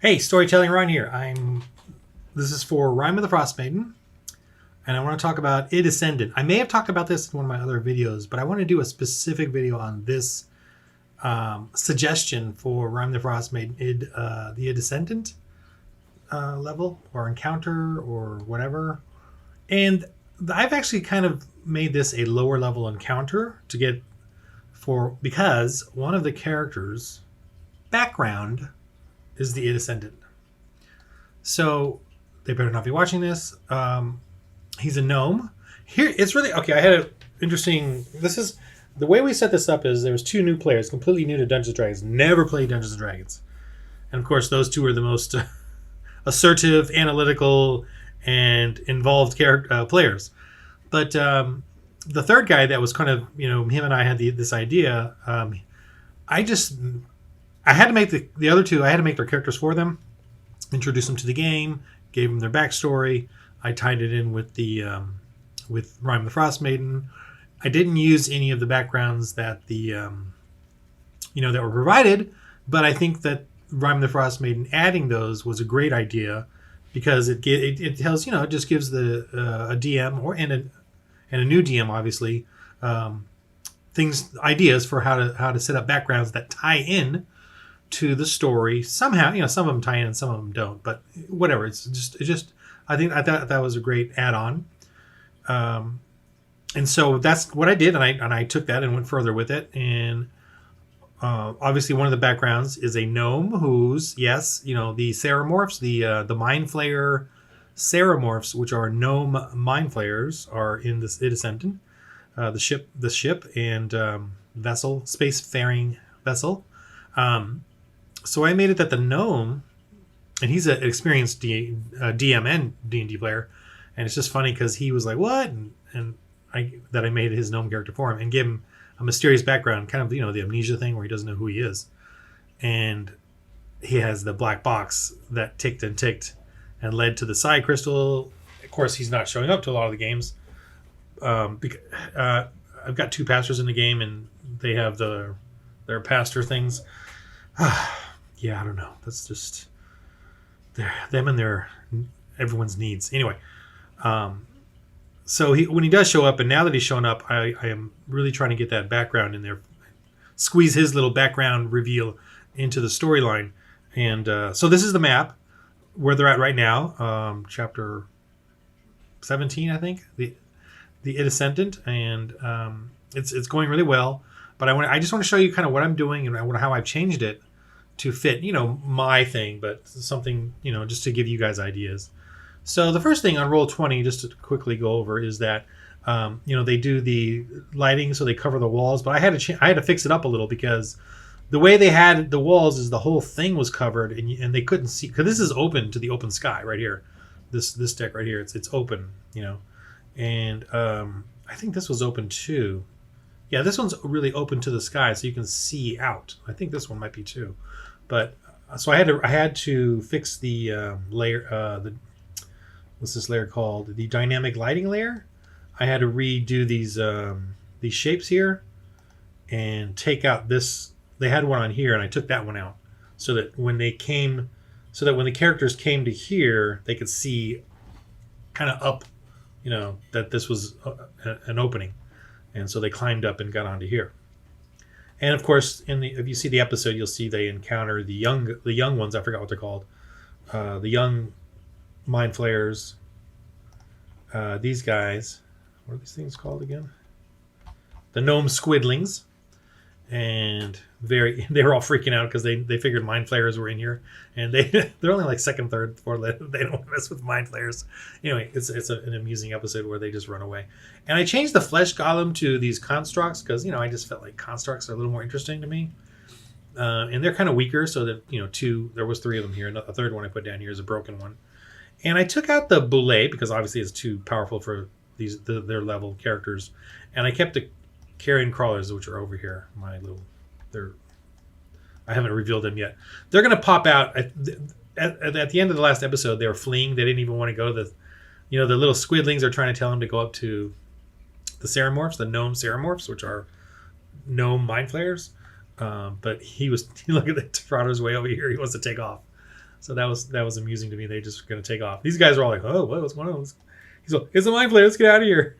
Hey, Storytelling Ron here. This is for Rime of the Frostmaiden, and I want to talk about Id Ascendant. I may have talked about this in one of my other videos, but I want to do a specific video on this suggestion for Rime of the Frostmaiden, the Id Ascendant level or encounter or whatever. And I've actually kind of made this a lower level encounter because one of the characters' background is the Id Ascendant. So they better not be watching this. He's a gnome. Here, it's really okay. I had an interesting. This is the way we set this up. Is there was two new players, completely new to Dungeons and Dragons, never played Dungeons and Dragons, and of course those two are the most assertive, analytical, and involved players. But the third guy that was kind of him and I had this idea. I had to make the other two. I had to make their characters for them. Introduced them to the game, gave them their backstory. I tied it in with the with Rime of the Frostmaiden. I didn't use any of the backgrounds that that were provided, but I think that Rime of the Frostmaiden adding those was a great idea because it tells it just gives the a DM and a new DM obviously ideas for how to set up backgrounds that tie in to the story somehow. Some of them tie in, some of them don't, but whatever. It's just. I thought that was a great add-on, and so that's what I did, and I took that and went further with it. And obviously, one of the backgrounds is a gnome who's the Ceramorphs, the Mind Flayer Ceramorphs, which are gnome Mind Flayers, are in this Id Ascendant, the ship and vessel, spacefaring vessel. So I made it that the gnome, and he's an experienced DM and D&D player, and it's just funny because he was like, "What?" and I made his gnome character for him and gave him a mysterious background, kind of the amnesia thing where he doesn't know who he is, and he has the black box that ticked and led to the psi crystal. Of course, he's not showing up to a lot of the games. I've got two pastors in the game, and they have their pastor things. Yeah, I don't know. That's just them and their everyone's needs. Anyway, so when he does show up, and now that he's shown up, I am really trying to get that background in there, squeeze his little background reveal into the storyline. And so this is the map where they're at right now, chapter 17, I think, the Id Ascendant, and it's going really well. But I just want to show you kind of what I'm doing and how I've changed it to fit, my thing, but something, just to give you guys ideas. So the first thing on Roll20, just to quickly go over, is that, they do the lighting, so they cover the walls, but I had to fix it up a little because the way they had the walls is the whole thing was covered and they couldn't see, because this is open to the open sky right here. This deck right here, it's open, and I think this was open too. Yeah, this one's really open to the sky, so you can see out. I think this one might be too. But so I had to fix the layer. What's this layer called? The dynamic lighting layer. I had to redo these shapes here and take out this. They had one on here, and I took that one out so that when the characters came to here, they could see kind of up, that this was an opening. And so they climbed up and got onto here. And of course, if you see the episode, you'll see they encounter the young ones. I forgot what they're called. The young mind flayers. These guys. What are these things called again? The gnome squidlings. And they were all freaking out because they figured mind flayers were in here, and they're only like second, third, fourth. They don't mess with mind flayers. Anyway, it's an amusing episode where they just run away. And I changed the flesh golem to these constructs because I just felt like constructs are a little more interesting to me, and they're kind of weaker. So that there was three of them here, and a third one I put down here is a broken one. And I took out the boulet because obviously it's too powerful for their level characters, and I kept the carrion crawlers, which are over here. I haven't revealed them yet. They're going to pop out at the end of the last episode. They were fleeing. They didn't even want to go to the little squidlings are trying to tell them to go up to the Ceramorphs, the gnome Ceramorphs, which are gnome mind flayers. But he look at the Toronto's way over here. He wants to take off. So that was amusing to me. They just going to take off. These guys are all like, "Oh, what's going on?" He's like, "It's a mind flayer. Let's get out of here."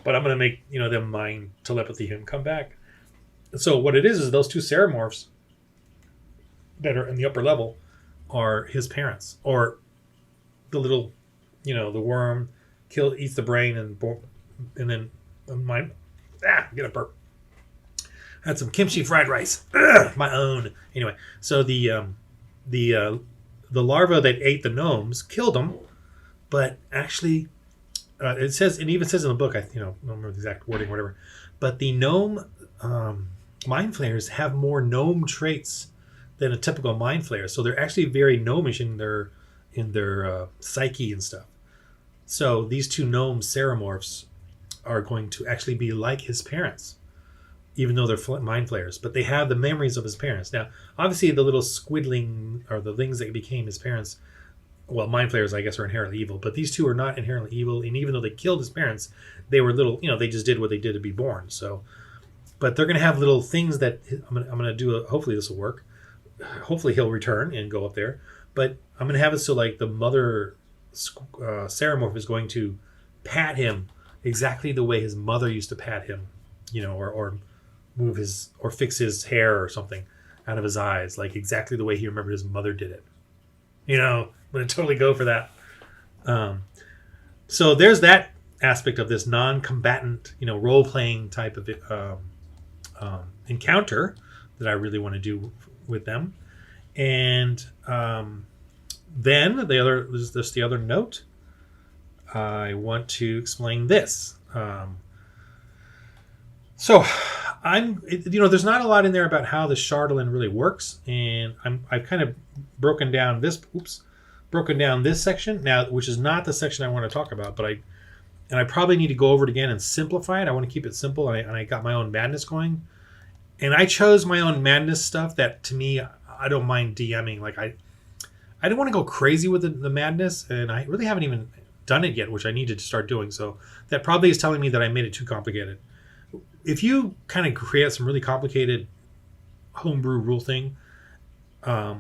But I'm going to make them mind telepathy him come back. So what it is those two Ceramorphs that are in the upper level are his parents, or the little, the worm eats the brain and then mind. Get a burp. Had some kimchi fried rice, my own. Anyway, so the larva that ate the gnomes killed them, but actually, it even says in the book. I don't remember the exact wording, or whatever. But the gnome mind flayers have more gnome traits than a typical mind flayer, so they're actually very gnomish in their psyche and stuff. So these two gnome Ceramorphs are going to actually be like his parents, even though they're mind flayers, but they have the memories of his parents. Now, obviously, the little squidling, or the things that became his parents, well, mind flayers, I guess, are inherently evil, but these two are not inherently evil, and even though they killed his parents, they were little, they just did what they did to be born. So, but they're going to have little things that I'm going to do. Hopefully this will work. Hopefully he'll return and go up there. But I'm going to have it so like the mother Ceramorph is going to pat him exactly the way his mother used to pat him, or move or fix his hair or something out of his eyes, like exactly the way he remembered his mother did it. I'm going to totally go for that. So there's that aspect of this non-combatant, role-playing type of encounter that I really want to do with them. And then there's just the other note. I want to explain this. So there's not a lot in there about how the Chardolin really works, and I've kind of broken down this section now, which is not the section I want to talk about, but I probably need to go over it again and simplify it. I want to keep it simple, and I got my own madness going, and I chose my own madness stuff that, to me, I don't mind DMing. Like I don't want to go crazy with the madness, and I really haven't even done it yet, which I needed to start doing. So that probably is telling me that I made it too complicated. If you kind of create some really complicated homebrew rule thing, that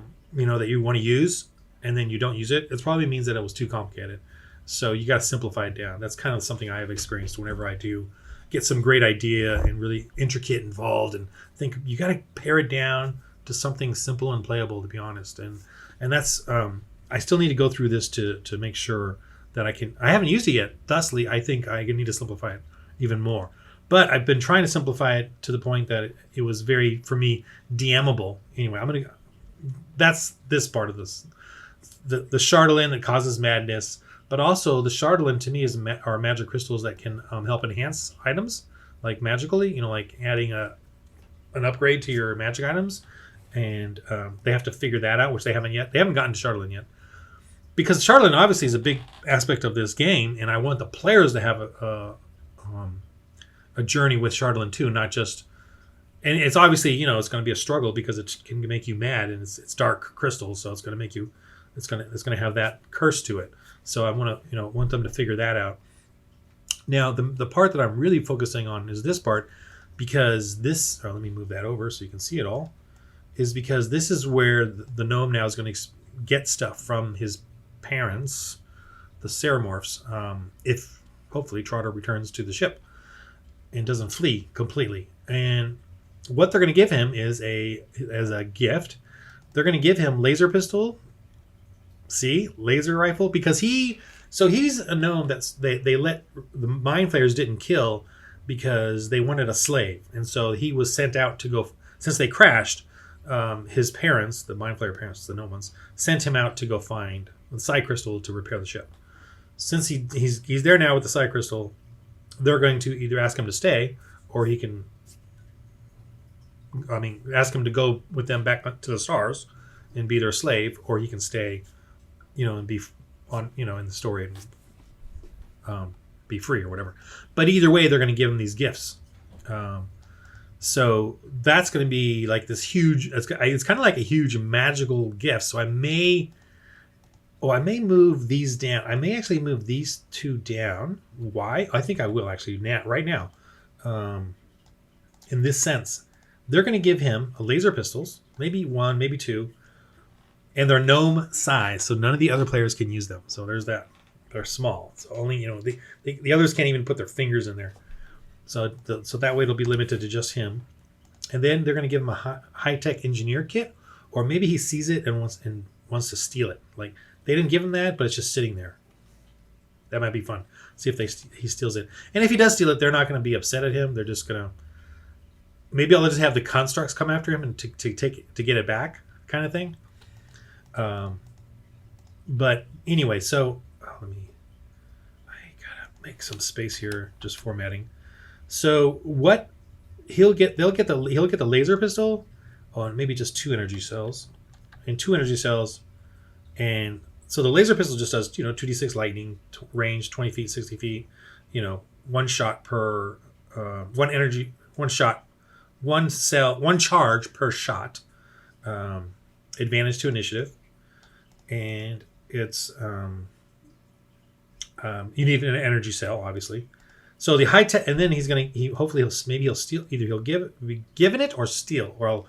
you want to use, and then you don't use it, it probably means that it was too complicated. So you got to simplify it down. That's kind of something I have experienced whenever I do get some great idea and really intricate involved, and think you got to pare it down to something simple and playable, to be honest. And that's I still need to go through this to make sure that I haven't used it yet. Thusly, I think I need to simplify it even more. But I've been trying to simplify it to the point that it was very, for me, DMable. Anyway, that's this part of this. The Chardolin that causes madness, but also the Chardolin to me are magic crystals that can help enhance items, like magically, like adding an upgrade to your magic items. And they have to figure that out, which they haven't yet. They haven't gotten to Chardolin yet. Because Chardolin obviously is a big aspect of this game, and I want the players to have a journey with Chardolin too, not just. And it's obviously, it's going to be a struggle because it can make you mad, and it's dark crystals, so it's going to make you. It's going to have that curse to it. So I want to want them to figure that out. Now the part that I'm really focusing on is this part, because this. Let me move that over so you can see it all. Is because this is where the gnome now is going to get stuff from his parents, the Ceramorphs, if hopefully Trotter returns to the ship and doesn't flee completely. And what they're going to give him is as a gift, they're going to give him laser pistol, laser rifle, because he's a gnome that's they let the mind flayers didn't kill because they wanted a slave, and so he was sent out to go, since they crashed. His parents, the mind flayer parents, the gnome ones, sent him out to go find the psi crystal to repair the ship. Since he's there now with the psi crystal, they're going to either ask him to stay, or he can, ask him to go with them back to the stars and be their slave, or he can stay, and be on, in the story and be free or whatever. But either way, they're going to give him these gifts. So that's going to be like this huge. It's kind of like a huge magical gift. So I may move these down. I may actually move these two down. Why? I think I will actually right now. In this sense, they're going to give him a laser pistols, maybe one, maybe two, and they're gnome size, so none of the other players can use them. So there's that. They're small, so only the others can't even put their fingers in there. So so that way it'll be limited to just him. And then they're going to give him a high-tech engineer kit, or maybe he sees it and wants to steal it. Like they didn't give him that, but it's just sitting there. That might be fun. See if he steals it. And if he does steal it, they're not going to be upset at him. They're just going to maybe I'll just have the constructs come after him and to get it back, kind of thing. But anyway, so I gotta make some space here, just formatting. So what they'll get the laser pistol, and maybe just 2 energy cells, and so the laser pistol just does 2d6 lightning range, 20 feet, 60 feet, one shot per one charge per shot, advantage to initiative, and it's you need an energy cell, obviously. So the high tech, and then he'll steal. Either he'll be given it or steal, or I'll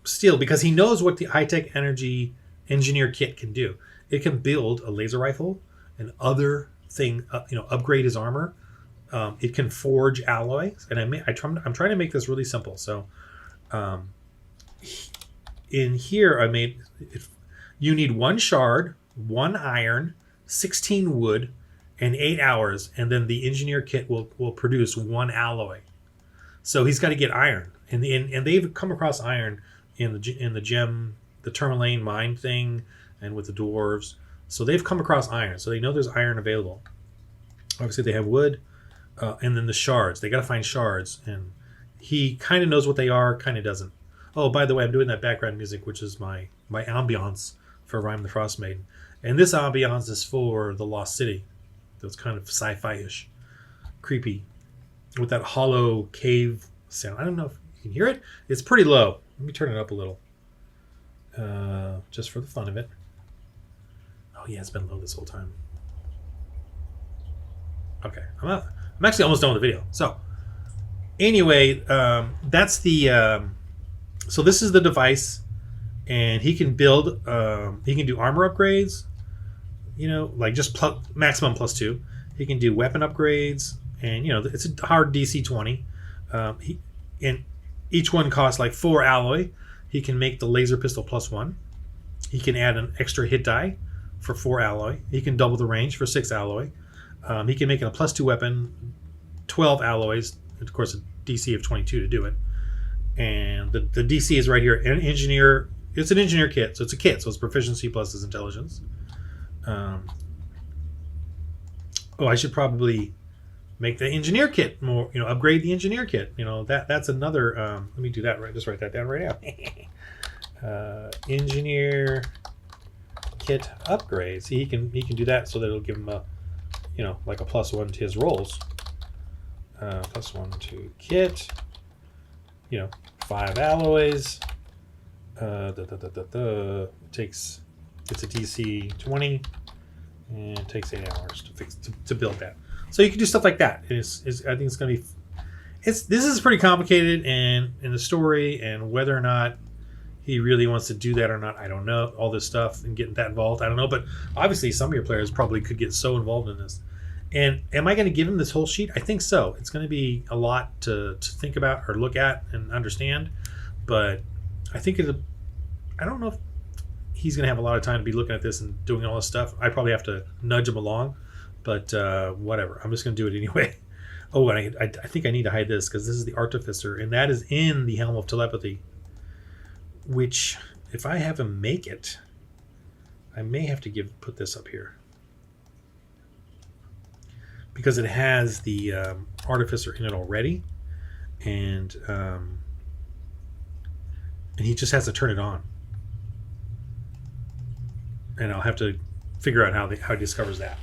steal, because he knows what the high tech energy engineer kit can do. It can build a laser rifle and other thing, upgrade his armor. It can forge alloys, and I'm trying to make this really simple. So, in here I made it. You need 1 shard, 1 iron, 16 wood, and 8 hours, and then the engineer kit will produce 1 alloy. So he's got to get iron, and they've come across iron in the tourmaline mine thing, and with the dwarves. So they've come across iron, so they know there's iron available. Obviously they have wood, and then the shards. They got to find shards, and he kind of knows what they are, kind of doesn't. Oh, by the way, I'm doing that background music, which is my ambiance for Rime the Frostmaiden, and this ambiance is for the Lost City. So it's kind of sci-fi-ish, creepy, with that hollow cave sound. I don't know if you can hear it. It's pretty low. Let me turn it up a little, just for the fun of it. Oh yeah, it's been low this whole time. Okay, I'm actually almost done with the video. So anyway, that's the so this is the device, and he can build. He can do armor upgrades. Like just maximum +2. He can do weapon upgrades, and it's a hard DC 20. And each one costs like 4 alloy. He can make the laser pistol +1. He can add an extra hit die for 4 alloy. He can double the range for 6 alloy. He can make it a +2 weapon, 12 alloys, and of course a DC of 22 to do it. And the DC is right here. An engineer. It's an engineer kit, so it's a kit. So it's proficiency plus his intelligence. I should probably make the engineer kit more. Upgrade the engineer kit. That's another. Let me do that. Just write that down right now. Engineer kit upgrade. See, he can do that, so that it'll give him a, like a +1 to his rolls. +1 to kit. 5 alloys. It's a DC 20, and it takes 8 hours to build that. So you can do stuff like that. I think it's going to be. This is pretty complicated, and in the story, and whether or not he really wants to do that or not, I don't know. All this stuff and getting that involved, I don't know. But obviously, some of your players probably could get so involved in this. And am I going to give him this whole sheet? I think so. It's going to be a lot to think about or look at and understand. But I think I don't know if he's going to have a lot of time to be looking at this and doing all this stuff. I probably have to nudge him along. But whatever. I'm just going to do it anyway. Oh, and I think I need to hide this, because this is the Artificer. And that is in the Helm of Telepathy. Which, if I have him make it, I may have to put this up here. Because it has the Artificer in it already, and he just has to turn it on, and I'll have to figure out how he discovers that.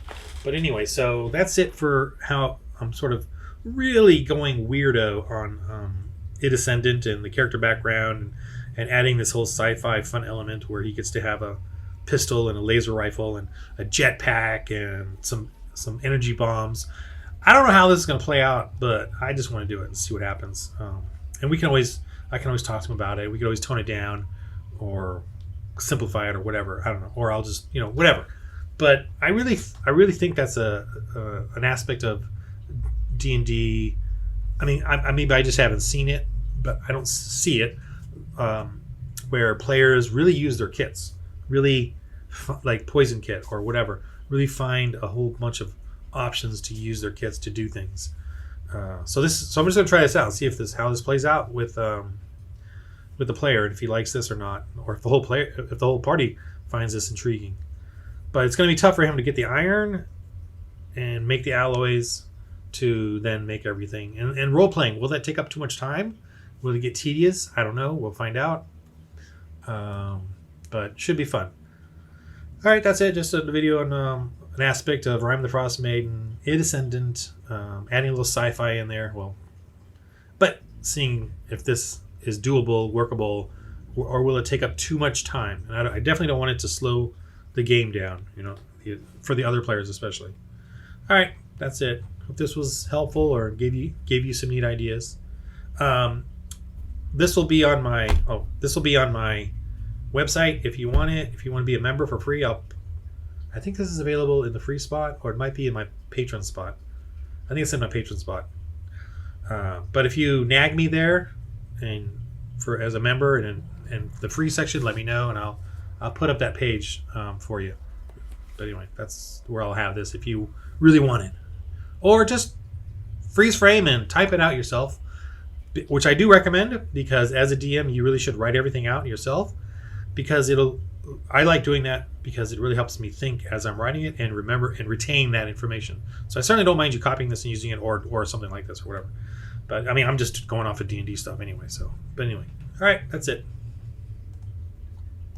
But anyway, so that's it for how I'm sort of really going weirdo on Ascendant and the character background, and adding this whole sci-fi fun element where he gets to have a pistol and a laser rifle and a jetpack and some energy bombs. I don't know how this is going to play out, but I just want to do it and see what happens. And I can always talk to him about it. We can always tone it down, or simplify it or whatever. I don't know, or I'll just whatever. But I really think that's an aspect of D&D. I mean, maybe I just haven't seen it, but I don't see it where players really use their kits, really like Poison Kit or whatever, really find a whole bunch of options to use their kits to do things. So I'm just gonna try this out and see how this plays out with the player, and if he likes this or not, or if the whole party finds this intriguing. But it's gonna be tough for him to get the iron and make the alloys to then make everything. And role playing, will that take up too much time? Will it get tedious? I don't know. We'll find out. But should be fun. All right, that's it. Just a video on an aspect of Rime the Frostmaiden, Ascendant, adding a little sci-fi in there. Well, but seeing if this is doable, workable, or will it take up too much time? And I definitely don't want it to slow the game down, for the other players especially. All right, that's it. Hope this was helpful or gave you some neat ideas. This will be on my website if you want it. If you want to be a member for free, I think this is available in the free spot, or it might be in my patron spot. I think it's in my patron spot. But if you nag me there and as a member and the free section, let me know and I'll put up that page for you. But anyway, that's where I'll have this if you really want it. Or just freeze frame and type it out yourself, which I do recommend, because as a DM, you really should write everything out yourself, because I like doing that because it really helps me think as I'm writing it and remember and retain that information. So I certainly don't mind you copying this and using it or something like this or whatever. But I mean, I'm just going off of D&D stuff anyway. But anyway, all right, that's it.